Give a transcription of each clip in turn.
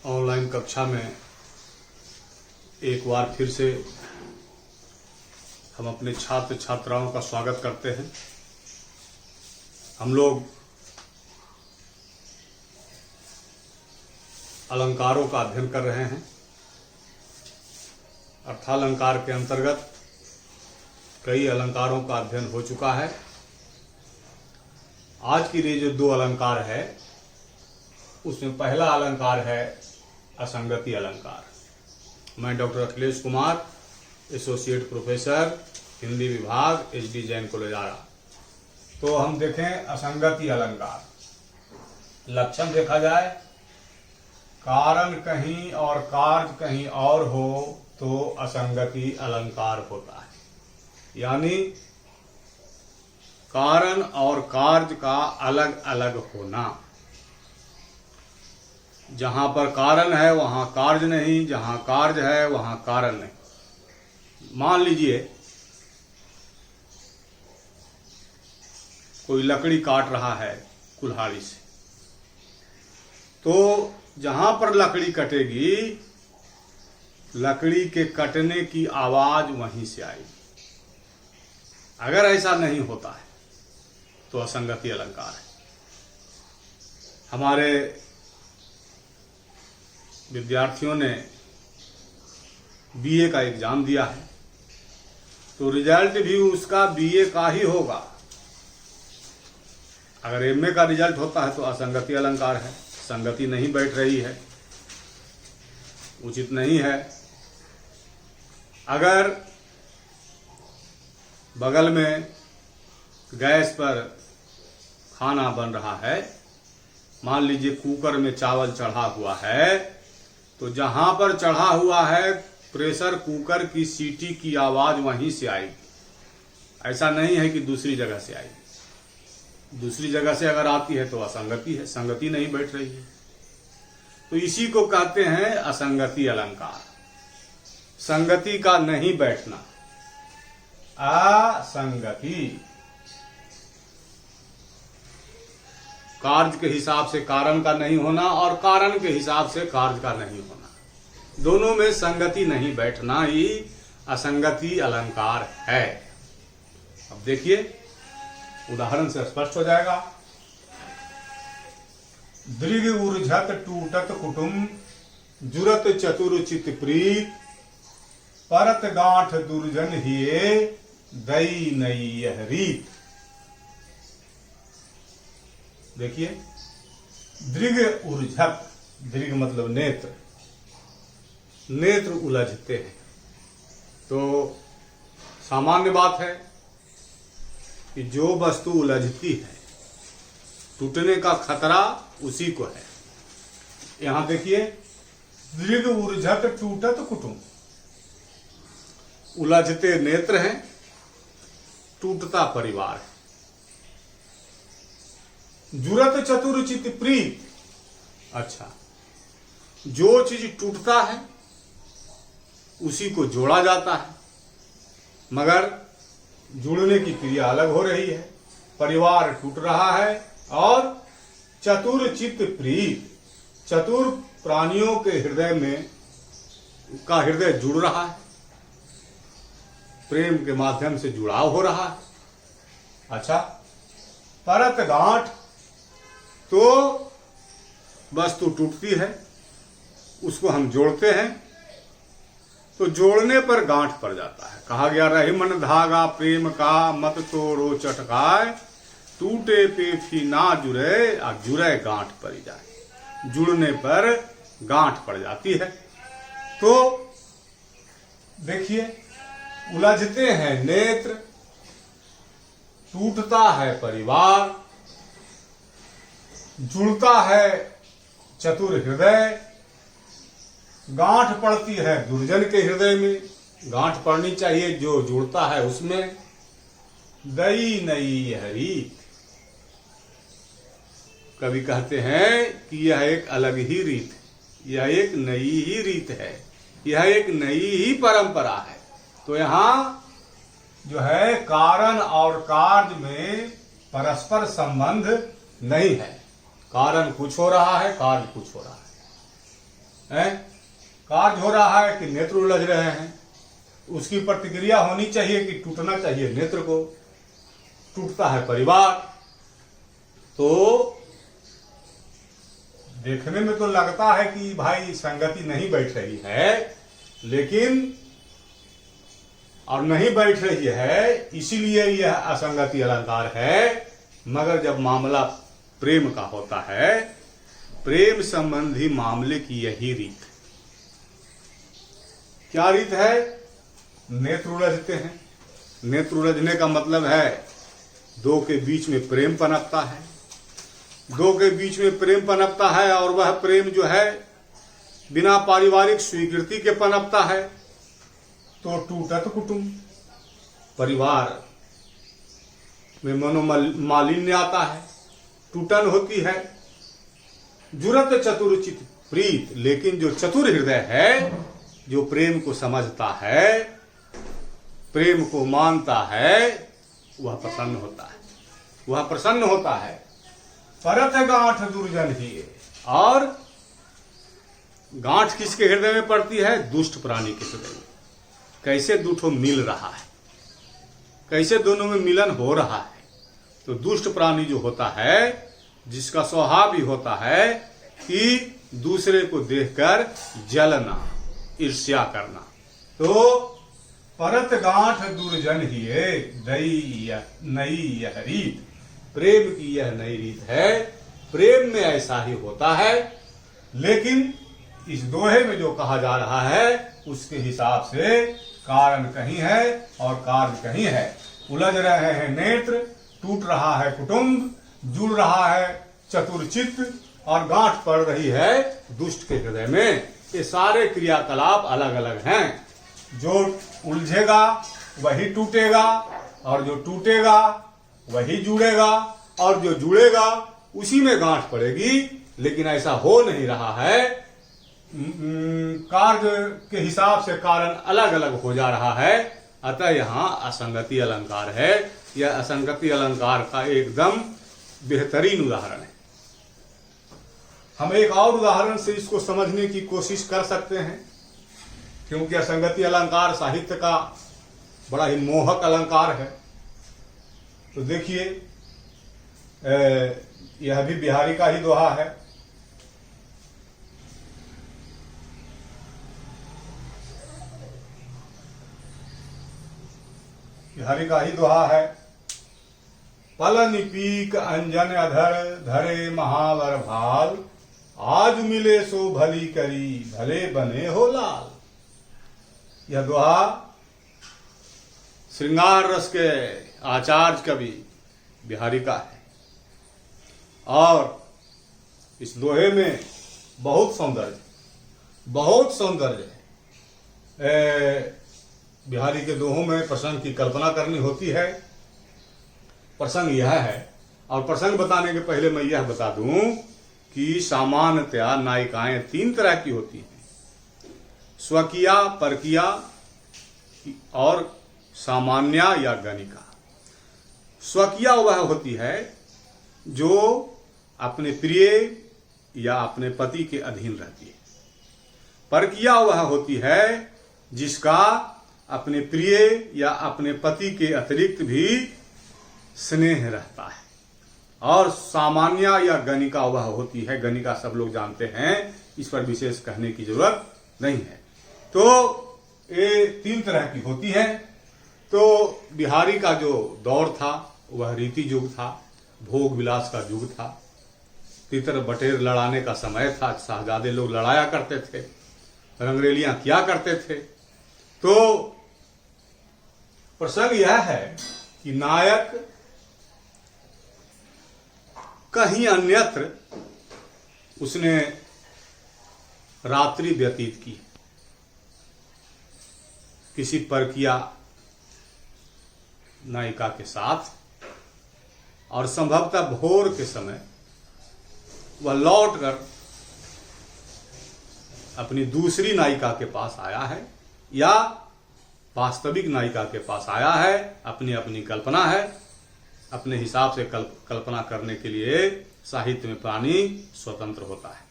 Online कक्षा में एक बार फिर से हम अपने छात्र छात्राओं का स्वागत करते हैं। हम लोग अलंकारों का अध्ययन कर रहे हैं। अर्थालंकार के अंतर्गत कई अलंकारों का अध्ययन हो चुका है। आज की ये जो दो अलंकार है उसमें पहला अलंकार है असंगति अलंकार। मैं doctor Akhilesh Kumar, associate professor, Hindi विभाग, HD जैन कॉलेज आरा। तो हम देखें असंगति अलंकार। लक्षण देखा जाए, कारण कहीं और कार्य कहीं और हो तो असंगति अलंकार होता है। यानी कारण और कार्य का अलग अलग होना। जहां पर कारण है वहां कार्य नहीं, जहां कार्य है वहां कारण नहीं। मान लीजिए कोई लकड़ी काट रहा है कुल्हाड़ी से, तो जहां पर लकड़ी कटेगी, लकड़ी के कटने की आवाज वहीं से आएगी। अगर ऐसा नहीं होता है तो असंगति अलंकार है। हमारे विद्यार्थियों ने BA का एग्जाम दिया है तो रिजल्ट भी उसका BA का ही होगा। अगर MA का रिजल्ट होता है तो असंगति अलंकार है। संगति नहीं बैठ रही है, उचित नहीं है। अगर बगल में गैस पर खाना बन रहा है, मान लीजिए कुकर में चावल चढ़ा हुआ है, तो जहां पर चढ़ा हुआ है प्रेशर कुकर की सीटी की आवाज वहीं से आएगी। ऐसा नहीं है कि दूसरी जगह से आएगी। दूसरी जगह से अगर आती है तो असंगति है, संगति नहीं बैठ रही है। तो इसी को कहते हैं असंगति अलंकार। संगति का नहीं बैठना, असंगति। कार्य के हिसाब से कारण का नहीं होना और कारण के हिसाब से कार्य का नहीं होना, दोनों में संगति नहीं बैठना ही असंगति अलंकार है। अब देखिए, उदाहरण से स्पष्ट हो जाएगा। दृग ऊर्झत टूटत कुटुम, जुरत चतुर चित प्रीत, परत गांठ दुर्जन हिये, दई नई यह रीत। देखिए, दृग ऊर्झत, दृग मतलब नेत्र, नेत्र उलझते हैं। तो सामान्य बात है कि जो वस्तु उलझती है टूटने का खतरा उसी को है। यहां देखिए, दृग ऊर्झत टूटत कुटुम, उलझते नेत्र हैं, टूटता परिवार है। जुरत चतुर चित प्रीत, अच्छा, जो चीज टूटता है उसी को जोड़ा जाता है, मगर जुड़ने की क्रिया अलग हो रही है। परिवार टूट रहा है और चतुर चित प्रीत, चतुर प्राणियों के हृदय में का हृदय जुड़ रहा है, प्रेम के माध्यम से जुड़ाव हो रहा है। अच्छा, परत गांठ, तो वस्तु टूटती है, उसको हम जोड़ते हैं, तो जोड़ने पर गांठ पड़ जाता है। कहा गया, रहीमन धागा प्रेम का, मत तोड़ो चटकाए, टूटे पे भी ना जुड़े, और जुड़े गांठ पड़ जाए। जुड़ने पर गांठ पड़ जाती है। तो देखिए, उलझते हैं नेत्र, टूटता है परिवार, जुड़ता है चतुर हृदय, गांठ पड़ती है दुर्जन के हृदय में। गांठ पड़नी चाहिए जो जुड़ता है उसमें। दई नई यह रीत, कवि कहते हैं कि यह एक अलग ही रीत है, यह एक नई ही रीत है, यह एक नई ही परंपरा है। तो यहाँ जो है कारण और कार्य में परस्पर संबंध नहीं है। कारण कुछ हो रहा है, कार्य कुछ हो रहा है। है, कार्य हो रहा है कि नेत्र उलझ रहे हैं, उसकी प्रतिक्रिया होनी चाहिए कि टूटना चाहिए नेत्र को, टूटता है परिवार। तो देखने में तो लगता है कि भाई संगति नहीं बैठ रही है, लेकिन और नहीं बैठ रही है इसीलिए यह असंगति अलंकार है। मगर जब मामला प्रेम का होता है, प्रेम संबंधी मामले की यही रीत। क्या रीत है? नेत्र उलझते हैं। नेत्र उलझने का मतलब है दो के बीच में प्रेम पनपता है, दो के बीच में प्रेम पनपता है, और वह प्रेम जो है बिना पारिवारिक स्वीकृति के पनपता है। तो टूटत कुटुंब, परिवार में मनोमालिन्य आता है, टूटन होती है। जुरत चतुरचित प्रीत, लेकिन जो चतुर हृदय है, जो प्रेम को समझता है, प्रेम को मानता है, वह प्रसन्न होता है, वह प्रसन्न होता है। परत गांठ दुर्जन ही, और गांठ किसके हृदय में पड़ती है? दुष्ट प्राणी के हृदय में। कैसे दूठों मिल रहा है, कैसे दोनों में मिलन हो रहा है? तो दुष्ट प्राणी जो होता है, जिसका स्वभाव ही होता है कि दूसरे को देखकर जलना, ईर्ष्या करना। तो परत गांठ दुर्जन ही नई यह रीत, प्रेम की यह नई रीत है। प्रेम में ऐसा ही होता है, लेकिन इस दोहे में जो कहा जा रहा है उसके हिसाब से कारण कहीं है और कार्य कहीं है। उलझ रहे हैं नेत्र, टूट रहा है कुटुंब, जुड़ रहा है चतुरचित्त, और गांठ पड़ रही है दुष्ट के हृदय में। ये सारे क्रियाकलाप अलग अलग हैं। जो उलझेगा वही टूटेगा, और जो टूटेगा वही जुड़ेगा, और जो जुड़ेगा उसी में गांठ पड़ेगी। लेकिन ऐसा हो नहीं रहा है, कार्य के हिसाब से कारण अलग अलग हो जा रहा है। अतः यहाँ असंगति अलंकार है। यह असंगति अलंकार का एकदम बेहतरीन उदाहरण है। हम एक और उदाहरण से इसको समझने की कोशिश कर सकते हैं, क्योंकि असंगति अलंकार साहित्य का बड़ा ही मोहक अलंकार है। तो देखिए, यह भी बिहारी का ही दोहा है। बिहारी का ही दोहा है। पलन पीक अंजन अधर धरे महावर भाल, आज मिले सो भली करी भले बने हो लाल। यह दोहा श्रृंगार रस के आचार्य कवि बिहारी का है, और इस दोहे में बहुत सौंदर्य है। बिहारी के दोहों में प्रसंग की कल्पना करनी होती है। प्रसंग यह है, और प्रसंग बताने के पहले मैं यह बता दूं कि सामान्यतया नायिकाएं तीन तरह की होती हैं: स्वकीया, परकीया और सामान्या या गणिका। स्वकीया वह होती है जो अपने प्रिय या अपने पति के अधीन रहती है। परकीया वह होती है जिसका अपने प्रिय या अपने पति के अतिरिक्त भी स्नेह रहता है। और सामान्य या गणिका वह होती है, गणिका सब लोग जानते हैं, इस पर विशेष कहने की जरूरत नहीं है। तो ये तीन तरह की होती है। तो बिहारी का जो दौर था वह रीति युग था, भोग विलास का युग था, तितर बटेर लड़ाने का समय था। शाहजादे लोग लड़ाया करते थे, रंगरेलियां किया करते थे। तो प्रसंग यह है कि नायक कहीं अन्यत्र उसने रात्रि व्यतीत की, किसी परकिया नायिका के साथ, और संभवतः भोर के समय वह लौटकर अपनी दूसरी नायिका के पास आया है या वास्तविक नायिका के पास आया है। अपनी अपनी कल्पना है, अपने हिसाब से कल्पना करने के लिए साहित्य में प्राणी स्वतंत्र होता है।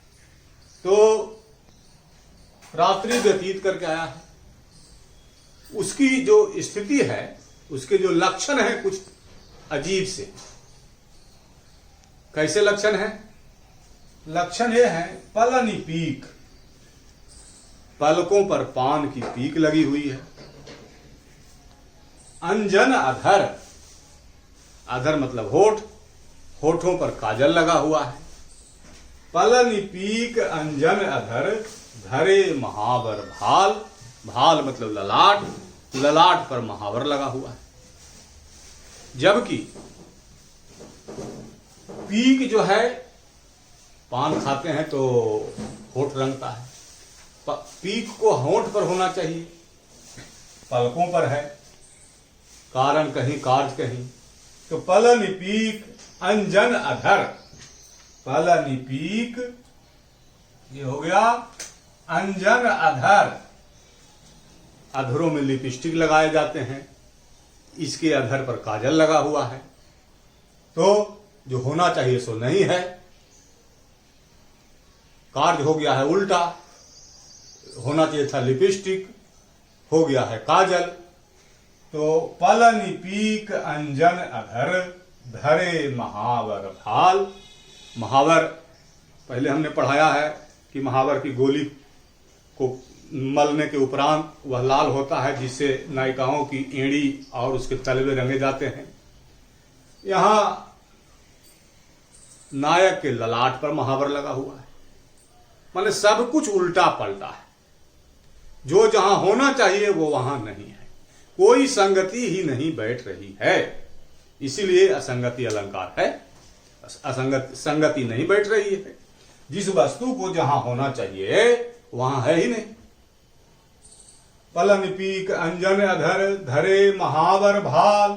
तो रात्रि व्यतीत करके आया है, उसकी जो स्थिति है, उसके जो लक्षण है कुछ अजीब से। कैसे लक्षण है? लक्षण ये है, पलनी पीक, पलकों पर पान की पीक लगी हुई है। अंजन अधर, अधर मतलब होठ, होठों पर काजल लगा हुआ है। पलनी पीक अंजन अधर, धरे महावर भाल, भाल मतलब ललाट, ललाट पर महावर लगा हुआ है। जबकि पीक जो है, पान खाते हैं तो होठ रंगता है, पीक को होठ पर होना चाहिए, पलकों पर है, कारण कहीं कार्य कहीं। तो पलनि पीक अंजन अधर, पलनि पीक ये हो गया अंजन अधर, अधरों में लिपस्टिक लगाए जाते हैं, इसके अधर पर काजल लगा हुआ है, तो जो होना चाहिए सो नहीं है, कार्य हो गया है उल्टा, होना चाहिए था लिपस्टिक, हो गया है काजल। तो पलनि पीक अंजन अधर, धरे महावर भाल। महावर पहले हमने पढ़ाया है कि महावर की गोली को मलने के उपरांत वह लाल होता है, जिससे नायिकाओं की एड़ी और उसके तलवे रंगे जाते हैं। यहां नायक के ललाट पर महावर लगा हुआ है, माने सब कुछ उल्टा पलटा है, जो जहां होना चाहिए वो वहां नहीं है, कोई संगति ही नहीं बैठ रही है, इसीलिए असंगति अलंकार है। संगति नहीं बैठ रही है, जिस वस्तु को जहां होना चाहिए वहां है ही नहीं। पलनि पीक अंजन अधर, धरे महावर भाल।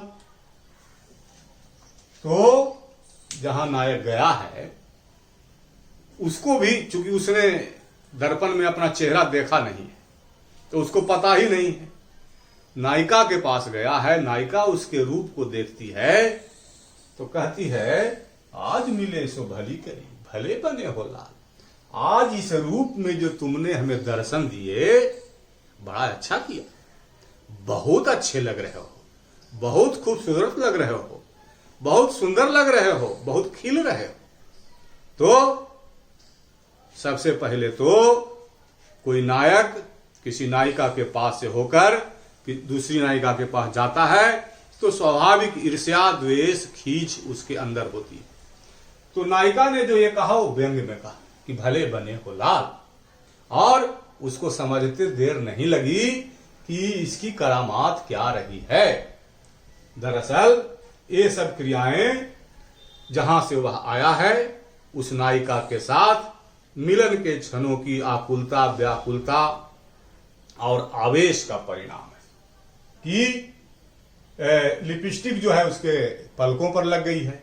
तो जहां नायक गया है उसको भी, चूंकि उसने दर्पण में अपना चेहरा देखा नहीं है तो उसको पता ही नहीं है। नायिका के पास गया है, नायिका उसके रूप को देखती है तो कहती है, आज मिले सो भली करी, भले बने हो लाल, आज इस रूप में जो तुमने हमें दर्शन दिए बड़ा अच्छा किया, बहुत अच्छे लग रहे हो, बहुत खूबसूरत लग रहे हो, बहुत सुंदर लग रहे हो, बहुत खिल रहे हो। तो सबसे पहले तो कोई नायक किसी नायिका के पास से होकर दूसरी नायिका के पास जाता है तो स्वाभाविक ईर्ष्या, द्वेष, खींच उसके अंदर होती है। तो नायिका ने जो ये कहा वो व्यंग में कहा कि भले बने हो लाल, और उसको समझते देर नहीं लगी कि इसकी करामात क्या रही है। दरअसल ये सब क्रियाएं जहां से वह आया है उस नायिका के साथ मिलन के क्षणों की आकुलता, व्याकुलता और आवेश का परिणाम है कि लिपस्टिक जो है उसके पलकों पर लग गई है,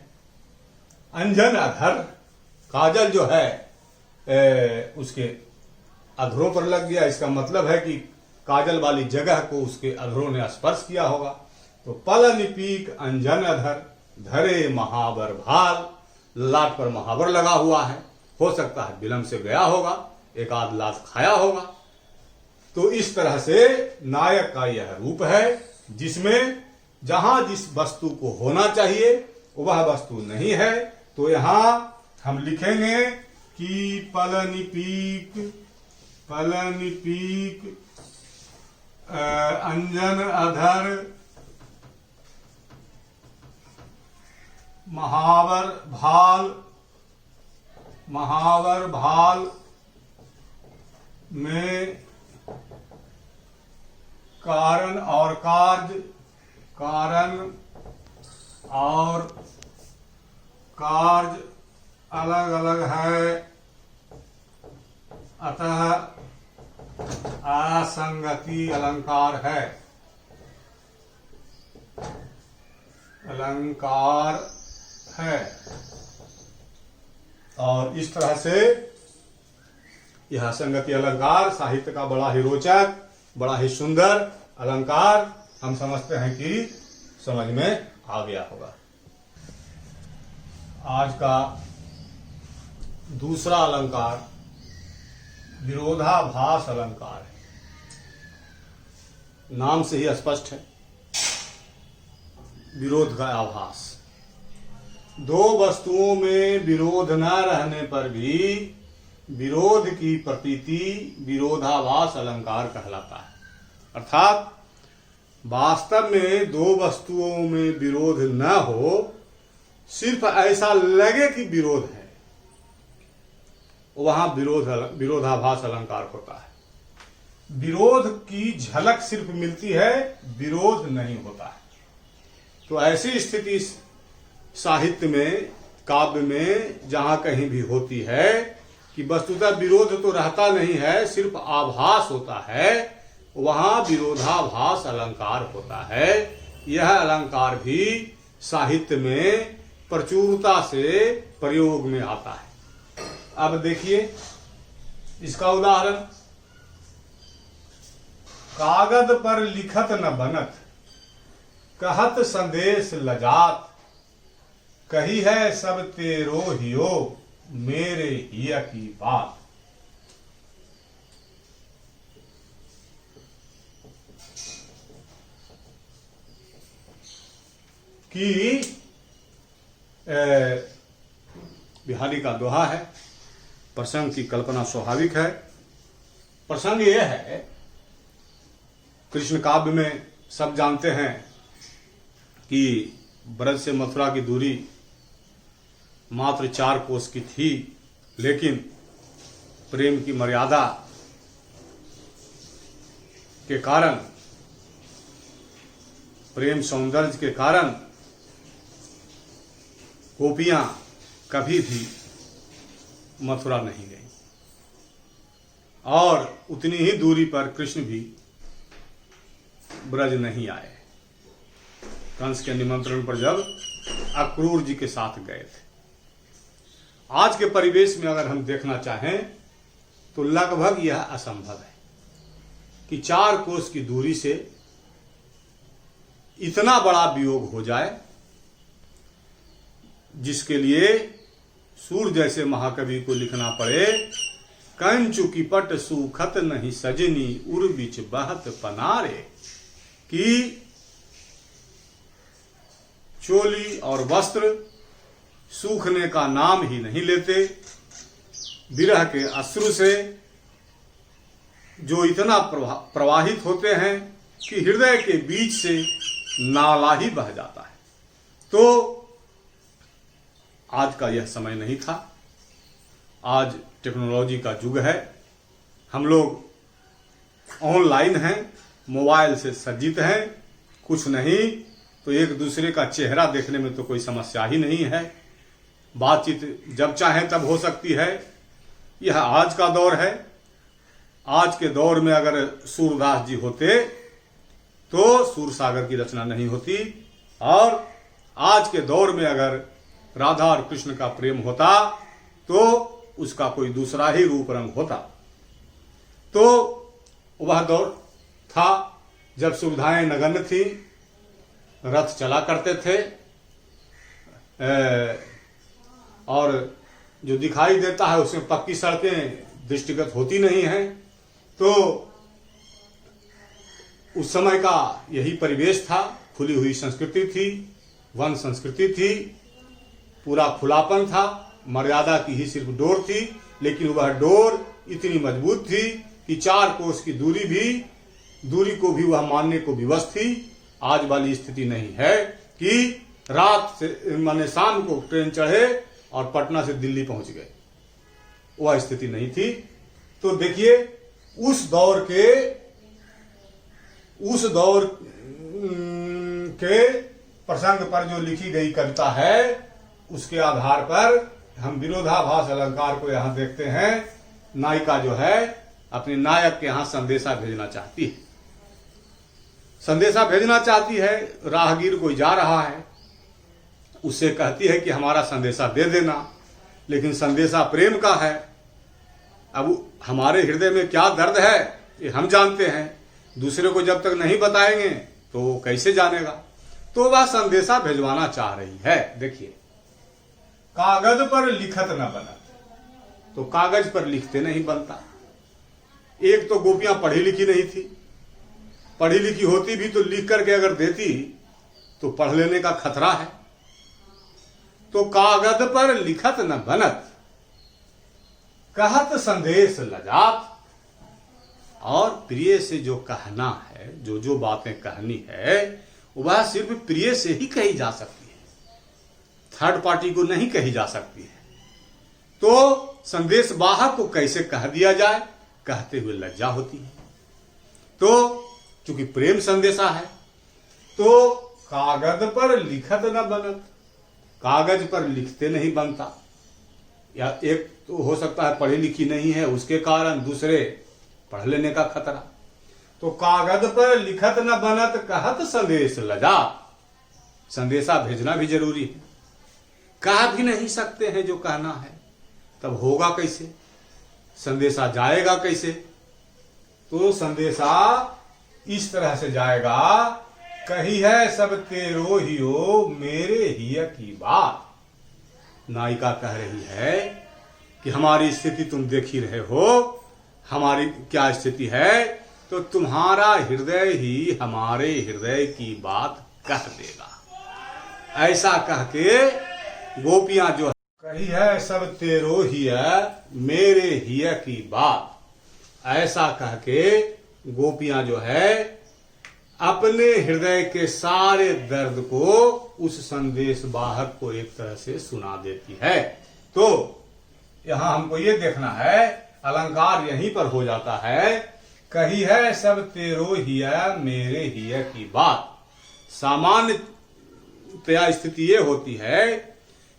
अंजन अधर, काजल जो है उसके अधरों पर लग गया। इसका मतलब है कि काजल वाली जगह को उसके अधरों ने स्पर्श किया होगा। तो पलनि पीक अंजन अधर, धरे महावर भाल, लाट पर महावर लगा हुआ है, हो सकता है विलंब से गया होगा, एक आध लात खाया होगा। तो इस तरह से नायक का यह रूप है जिसमें जहां जिस वस्तु को होना चाहिए वह वस्तु नहीं है। तो यहां हम लिखेंगे कि पलनि पीक अंजन अधर, महावर भाल में कारण और कार्य अलग अलग है, अतः असंगति अलंकार है, और इस तरह से यह संगति अलंकार साहित्य का बड़ा ही रोचक, बड़ा ही सुंदर अलंकार हम समझते हैं कि समझ में आ गया होगा। आज का दूसरा अलंकार विरोधाभास अलंकार है। नाम से ही स्पष्ट है, विरोध का आभास। दो वस्तुओं में विरोध न रहने पर भी विरोध की प्रतीति विरोधाभास अलंकार कहलाता है। अर्थात वास्तव में दो वस्तुओं में विरोध न हो, सिर्फ ऐसा लगे कि विरोध है, वहां विरोधाभास अलंकार होता है। विरोध की झलक सिर्फ मिलती है, विरोध नहीं होता है। तो ऐसी स्थिति साहित्य में, काव्य में जहां कहीं भी होती है कि वस्तुतः विरोध तो रहता नहीं है, सिर्फ आभास होता है, वहां विरोधाभास अलंकार होता है। यह अलंकार भी साहित्य में प्रचुरता से प्रयोग में आता है। अब देखिए इसका उदाहरण, कागज पर लिखत न बनत, कहत संदेश लजात, कही है सब तेरो हियो, मेरे हिया की बात। कि बिहारी का दोहा है, प्रसंग की कल्पना स्वाभाविक है। प्रसंग यह है, कृष्ण काव्य में सब जानते हैं कि ब्रज से मथुरा की दूरी मात्र 4 कोस की थी, लेकिन प्रेम की मर्यादा के कारण, प्रेम सौंदर्य के कारण गोपियां कभी भी मथुरा नहीं गई, और उतनी ही दूरी पर कृष्ण भी ब्रज नहीं आए। कंस के निमंत्रण पर जब अक्रूर जी के साथ गए थे। आज के परिवेश में अगर हम देखना चाहें तो लगभग यह असंभव है कि 4 कोस की दूरी से इतना बड़ा वियोग हो जाए, जिसके लिए सूर जैसे महाकवि को लिखना पड़े, कंचु की पट सूखत नहीं सजनी, उर बिच बहत पनारे। कि चोली और वस्त्र सूखने का नाम ही नहीं लेते, विरह के अश्रु से जो इतना प्रवाहित होते हैं कि हृदय के बीच से नाला ही बह जाता है। तो आज का यह समय नहीं था। आज टेक्नोलॉजी का युग है, हम लोग ऑनलाइन हैं, मोबाइल से सज्जित हैं, कुछ नहीं तो एक दूसरे का चेहरा देखने में तो कोई समस्या ही नहीं है। बातचीत जब चाहे तब हो सकती है। यह आज का दौर है। आज के दौर में अगर सूरदास जी होते तो सूर सागर की रचना नहीं होती, और आज के दौर में अगर राधा और कृष्ण का प्रेम होता तो उसका कोई दूसरा ही रूप रंग होता। तो वह दौर था जब सुविधाएं नगण्य थी, रथ चला करते थे, और जो दिखाई देता है उसमें पक्की सड़कें दृष्टिगत होती नहीं हैं। तो उस समय का यही परिवेश था, खुली हुई संस्कृति थी, वन संस्कृति थी, पूरा खुलापन था, मर्यादा की ही सिर्फ डोर थी, लेकिन वह डोर इतनी मजबूत थी कि 4 कोस की दूरी को भी वह मानने को विवश थी। आज वाली स्थिति नहीं है कि रात से माने शाम को ट्रेन चढ़े और पटना से दिल्ली पहुंच गए, वह स्थिति नहीं थी। तो देखिए उस दौर के प्रसंग पर जो लिखी गई कविता है, उसके आधार पर हम विरोधाभास अलंकार को यहां देखते हैं। नायिका जो है अपने नायक के यहां संदेशा भेजना चाहती है, राहगीर कोई जा रहा है, उससे कहती है कि हमारा संदेशा दे देना, लेकिन संदेशा प्रेम का है। अब हमारे हृदय में क्या दर्द है ये हम जानते हैं, दूसरे को जब तक नहीं बताएंगे तो कैसे जानेगा। तो वह संदेशा भेजवाना चाह रही है। देखिए, कागज पर लिखत न बनत, तो कागज पर लिखते नहीं बनता, एक तो गोपियां पढ़ी लिखी नहीं थी, पढ़ी लिखी होती भी तो लिख करके अगर देती तो पढ़ लेने का खतरा है। तो कागज पर लिखत न बनत, कहत संदेश लजात। और प्रिय से जो कहना है, जो जो बातें कहनी है, वह सिर्फ प्रिय से ही कही जा सकती है, थर्ड पार्टी को नहीं कही जा सकती है। तो संदेश वाहक को कैसे कह दिया जाए, कहते हुए लज्जा होती है। तो चूंकि प्रेम संदेशा है तो कागज पर लिखत न बनत, कागज पर लिखते नहीं बनता। या एक तो हो सकता है पढ़ी लिखी नहीं है, उसके कारण दूसरे पढ़ लेने का खतरा। तो कागज पर लिखत न बनत, कहत संदेश लजा। संदेशा भेजना भी जरूरी है, कह भी नहीं सकते हैं जो कहना है, तब होगा कैसे, संदेशा जाएगा कैसे। तो संदेशा इस तरह से जाएगा, कही है सब तेरो हियो मेरे हिय की बात। नायिका कह रही है कि हमारी स्थिति तुम देख ही रहे हो, हमारी क्या स्थिति है, तो तुम्हारा हृदय ही हमारे हृदय की बात कह देगा। ऐसा कह के गोपियां जो कही है सब तेरो हिय मेरे हिय की बात, ऐसा कह के गोपियां जो है अपने हृदय के सारे दर्द को उस संदेश वाहक को एक तरह से सुना देती है। तो यहां हमको ये देखना है, अलंकार यहीं पर हो जाता है, कही है सब तेरो हिय मेरे हिय की बात। सामान्यतया स्थिति ये होती है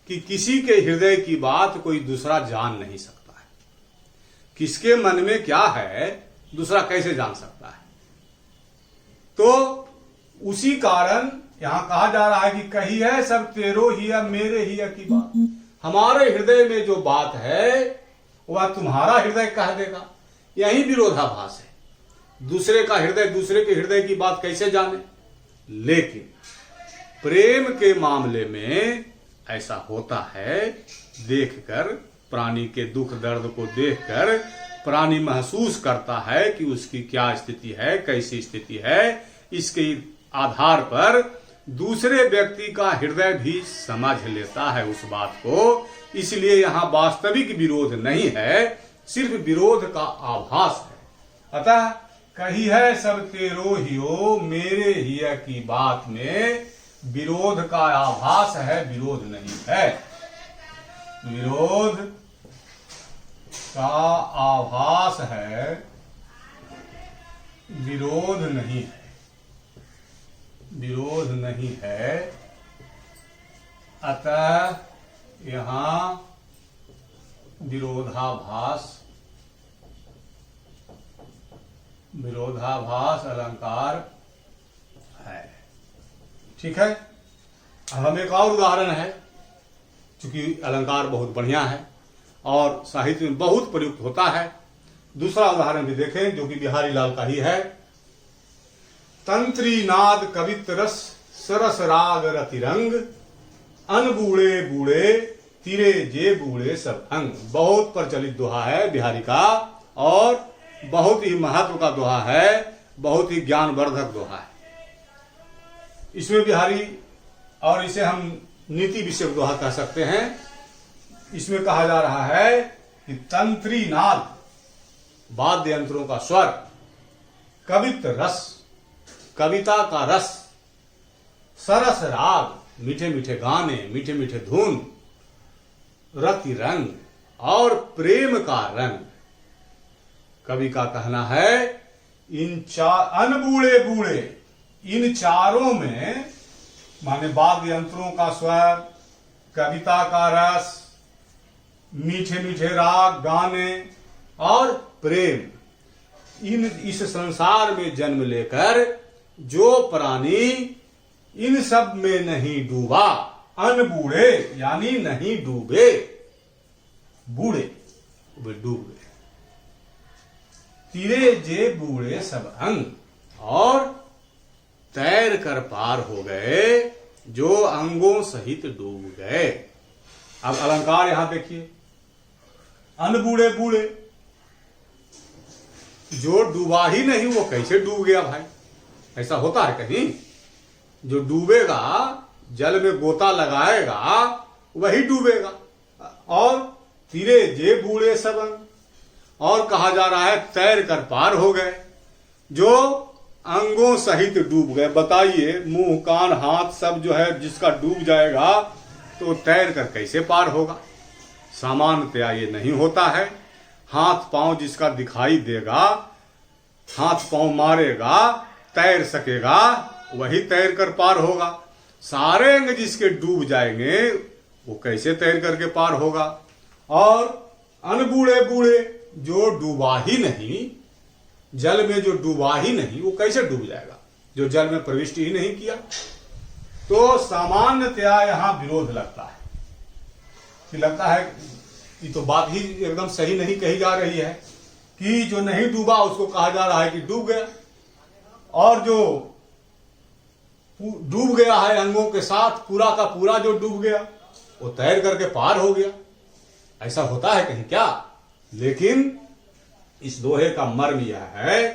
कि किसी के हृदय की बात कोई दूसरा जान नहीं सकता है, किसके मन में क्या है दूसरा कैसे जान सकता है। तो उसी कारण यहां कहा जा रहा है कि कही है सब तेरो हिय मेरे हिय की बात। हमारे हृदय में जो बात है वह तुम्हारा हृदय कह देगा, यही विरोधाभास है। दूसरे का हृदय दूसरे के हृदय की बात कैसे जाने। लेकिन प्रेम के मामले में ऐसा होता है, देखकर प्राणी के दुख दर्द को देखकर प्राणी महसूस करता है कि उसकी क्या स्थिति है, कैसी स्थिति है। इसके आधार पर दूसरे व्यक्ति का हृदय भी समझ लेता है उस बात को। इसलिए यहाँ वास्तविक विरोध नहीं है, सिर्फ विरोध का आभास है। अतः कही है सब तेरो हियो मेरे हिय की बात में विरोध का आभास है, विरोध नहीं है। विरोध का आभास है, विरोध नहीं है, विरोध नहीं है। अतः यहां विरोधाभास, विरोधाभास अलंकार है। ठीक है। अब हम एक और उदाहरण है, चूंकि अलंकार बहुत बढ़िया है और साहित्य में बहुत प्रयुक्त होता है। दूसरा उदाहरण भी देखें जो कि बिहारी लाल का ही है। तंत्री नाद कवित रस सरस राग रतिरंग, अन बूढ़े बूढ़े तिरे जे बूढ़े सब अंग। बहुत प्रचलित दोहा है बिहारी का और बहुत ही महत्व का दोहा है, बहुत ही ज्ञानवर्धक दोहा है। इसमें बिहारी, और इसे हम नीति विषयक दोहा कह सकते हैं, इसमें कहा जा रहा है कि तंत्री नाद वाद्य यंत्रों का स्वर, कवित रस कविता का रस, सरस राग मीठे मीठे गाने मीठे मीठे धुन, रति रंग और प्रेम का रंग। कवि का कहना है अनबूढ़े बूढ़े इन चारों में, माने वाद्य यंत्रों का स्वर, कविता का रस, मीठे मीठे राग गाने और प्रेम, इस संसार में जन्म लेकर जो प्राणी इन सब में नहीं डूबा, अनबूढ़े यानी नहीं डूबे, बूढ़े वे डूब गए, तिरे जे बूढ़े सब अंग, और तैर कर पार हो गए जो अंगों सहित डूब गए। अब अलंकार यहां देखिए, अनबूढ़े बूढ़े, जो डूबा ही नहीं वो कैसे डूब गया भाई? ऐसा होता है कहीं? जो डूबेगा, जल में गोता लगाएगा, वही डूबेगा। और तीरे जे बूढ़े सबन, और कहा जा रहा है तैर कर पार हो गए। जो अंगों सहित डूब गए, बताइए, मुंह कान हाथ सब जो है जिसका डूब जाएगा तो तैर कर कैसे पार होगा? सामान्यतया ये नहीं होता है। हाथ पांव जिसका दिखाई देगा, हाथ पांव मारेगा, तैर सकेगा, वही तैर कर पार होगा। सारे अंग जिसके डूब जाएंगे वो कैसे तैर करके पार होगा? और अनबूढ़े बूढ़े जो डूबा ही नहीं, जल में जो डूबा ही नहीं, वो कैसे डूब जाएगा? जो जल में प्रविष्टि ही नहीं किया। तो सामान्यतया यहां विरोध लगता है कि लगता है ये तो बात ही एकदम सही नहीं कही जा रही है कि जो नहीं डूबा उसको कहा जा रहा है कि डूब गया, और जो डूब गया है अंगों के साथ, पूरा का पूरा जो डूब गया वो तैर करके पार हो गया। ऐसा होता है कहीं क्या? लेकिन इस दोहे का मर्म यह है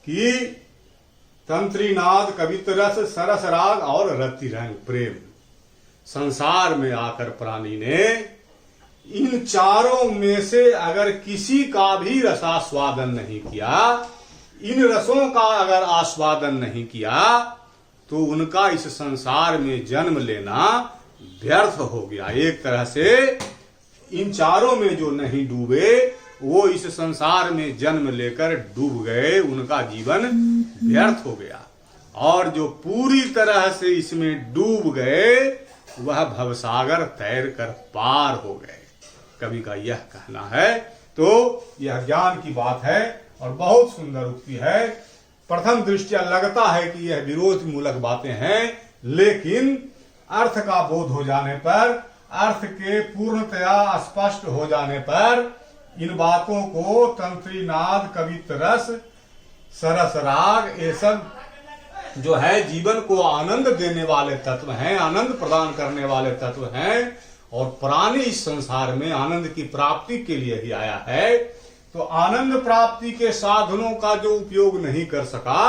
कि तंत्रीनाद कवित्त रस सरस राग और रति रंग प्रेम, संसार में आकर प्राणी ने इन चारों में से अगर किसी का भी रसास्वादन नहीं किया, इन रसों का अगर आस्वादन नहीं किया, तो उनका इस संसार में जन्म लेना व्यर्थ हो गया। एक तरह से इन चारों में जो नहीं डूबे वो इस संसार में जन्म लेकर डूब गए, उनका जीवन व्यर्थ हो गया। और जो पूरी तरह से इसमें डूब गए वह भवसागर तैर कर पार हो गए। कवि का यह कहना है। तो यह ज्ञान की बात है और बहुत सुंदर उक्ति है। प्रथम दृष्टया लगता है कि यह विरोध मूलक बातें हैं, लेकिन अर्थ का बोध हो जाने पर, अर्थ के पूर्णतया स्पष्ट हो जाने पर इन बातों को तंत्रीनाद कवित्त रस सरस राग ये सब जो है जीवन को आनंद देने वाले तत्व हैं, आनंद प्रदान करने वाले तत्व हैं। और प्राणी इस संसार में आनंद की प्राप्ति के लिए ही आया है। तो आनंद प्राप्ति के साधनों का जो उपयोग नहीं कर सका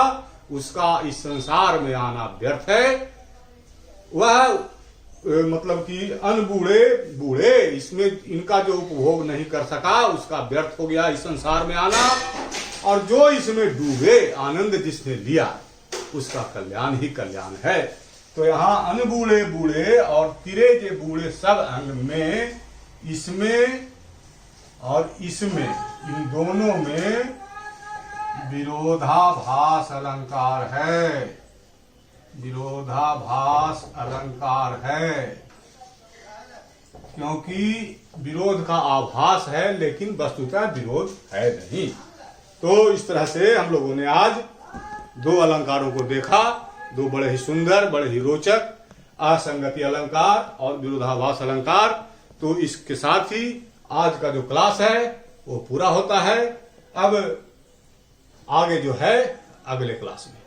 उसका इस संसार में आना व्यर्थ है। वह मतलब कि अनबूढ़े बूढ़े इसमें इनका जो उपभोग नहीं कर सका उसका व्यर्थ हो गया इस संसार में आना। और जो इसमें डूबे, आनंद जिसने लिया, उसका कल्याण ही कल्याण है। तो यहाँ अनबूढ़े बूढ़े और तिरे जे बूढ़े सब अंग में, इसमें और इसमें, इन दोनों में विरोधाभास अलंकार है। विरोधाभास अलंकार है क्योंकि विरोध का आभास है लेकिन वस्तुतः विरोध है नहीं। तो इस तरह से हम लोगों ने आज दो अलंकारों को देखा, दो बड़े ही सुंदर, बड़े ही रोचक, असंगति अलंकार और विरोधाभास अलंकार। तो इसके साथ ही आज का जो क्लास है वो पूरा होता है। अब आगे जो है अगले क्लास में।